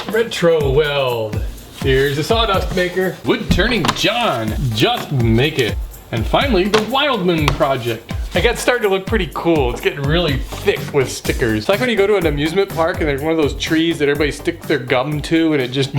Retro weld. Here's a sawdust maker. Wood turning John. Just make it. And finally, the Wildman project. I got starting to look pretty cool. It's getting really thick with stickers. It's like when you go to an amusement park and there's one of those trees that everybody sticks their gum to and it just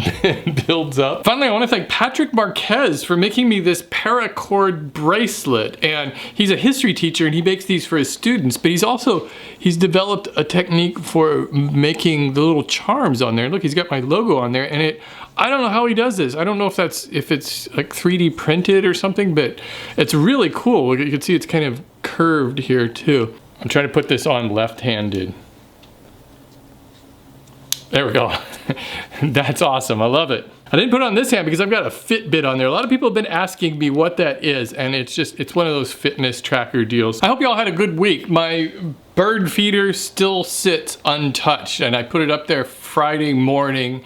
builds up. Finally, I want to thank Patrick Marquez for making me this Paracord bracelet. And he's a history teacher and he makes these for his students, but he's developed a technique for making the little charms on there. Look, he's got my logo on there, and I don't know how he does this. I don't know if it's like 3D printed or something, but it's really cool. You can see it's kind of curved here too. I'm trying to put this on left-handed. There we go. That's awesome. I love it. I didn't put it on this hand because I've got a Fitbit on there. A lot of people have been asking me what that is, and it's one of those fitness tracker deals. I hope you all had a good week. My bird feeder still sits untouched, and I put it up there Friday morning.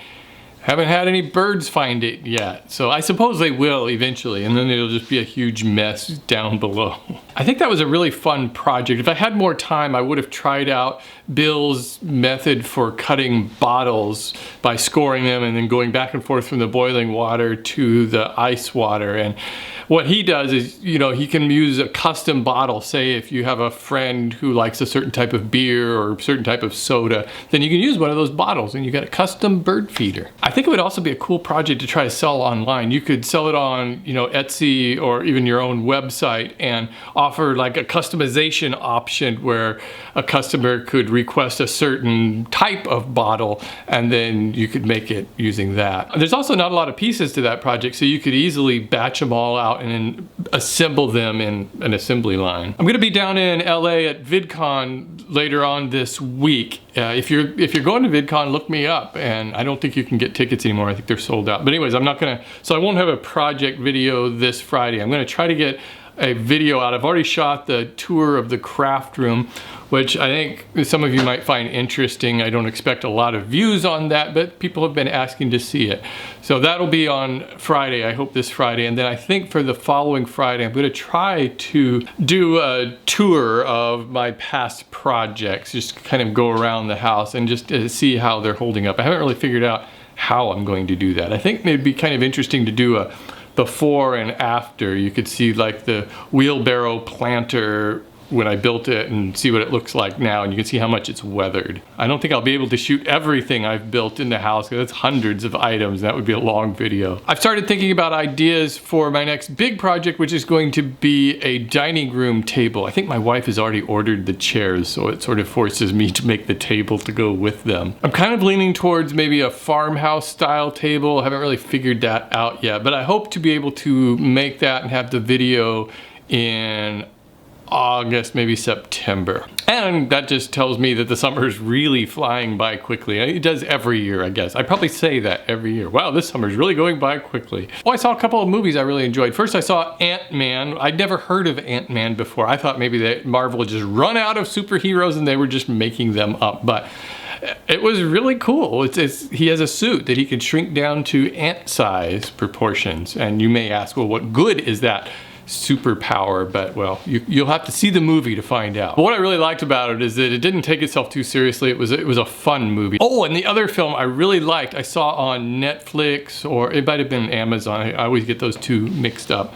Haven't had any birds find it yet, so I suppose they will eventually, and then it'll just be a huge mess down below. I think that was a really fun project. If I had more time, I would have tried out Bill's method for cutting bottles by scoring them and then going back and forth from the boiling water to the ice water. And what he does is, you know, he can use a custom bottle. Say if you have a friend who likes a certain type of beer or a certain type of soda, then you can use one of those bottles and you get a custom bird feeder. I think it would also be a cool project to try to sell online. You could sell it on, you know, Etsy or even your own website and offer like a customization option where a customer could request a certain type of bottle and then you could make it using that. There's also not a lot of pieces to that project, so you could easily batch them all out and then assemble them in an assembly line. I'm gonna be down in LA at VidCon later on this week. If you're going to VidCon, look me up, and I don't think you can get tickets anymore. I think they're sold out. But anyways, so I won't have a project video this Friday. I'm gonna try to get a video out. I've already shot the tour of the craft room, which I think some of you might find interesting. I don't expect a lot of views on that, but people have been asking to see it. So that'll be on Friday, I hope this Friday. And then I think for the following Friday, I'm gonna try to do a tour of my past projects, just kind of go around the house and just see how they're holding up. I haven't really figured out how I'm going to do that. I think it'd be kind of interesting to do a before and after. You could see like the wheelbarrow planter when I built it and see what it looks like now, and you can see how much it's weathered. I don't think I'll be able to shoot everything I've built in the house because it's hundreds of items. That would be a long video. I've started thinking about ideas for my next big project, which is going to be a dining room table. I think my wife has already ordered the chairs, so it sort of forces me to make the table to go with them. I'm kind of leaning towards maybe a farmhouse style table. I haven't really figured that out yet, but I hope to be able to make that and have the video in August, maybe September. And that just tells me that the summer is really flying by quickly. It does every year, I guess. I probably say that every year. Wow, this summer is really going by quickly. Oh, I saw a couple of movies I really enjoyed. First, I saw AntMan. I'd never heard of AntMan before. I thought maybe that Marvel had just run out of superheroes and they were just making them up. But it was really cool. He has a suit that he can shrink down to ant-size proportions. And you may ask, well, what good is that superpower? But well, you'll have to see the movie to find out. But what I really liked about it is that it didn't take itself too seriously. It was a fun movie. Oh, and the other film I really liked, I saw on Netflix, or it might have been Amazon. I always get those two mixed up.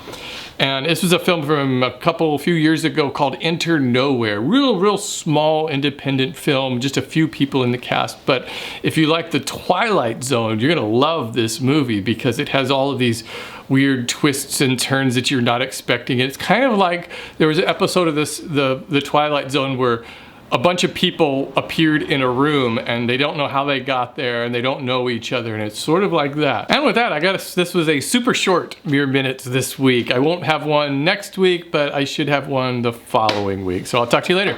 And this was a film from a few years ago called Enter Nowhere. Real small independent film, just a few people in the cast. But if you like the Twilight Zone, you're gonna love this movie because it has all of these weird twists and turns that you're not expecting. It's kind of like there was an episode of the Twilight Zone where a bunch of people appeared in a room and they don't know how they got there and they don't know each other, and it's sort of like that. And with that, this was a super short Mere Minutes this week. I won't have one next week, but I should have one the following week. So I'll talk to you later.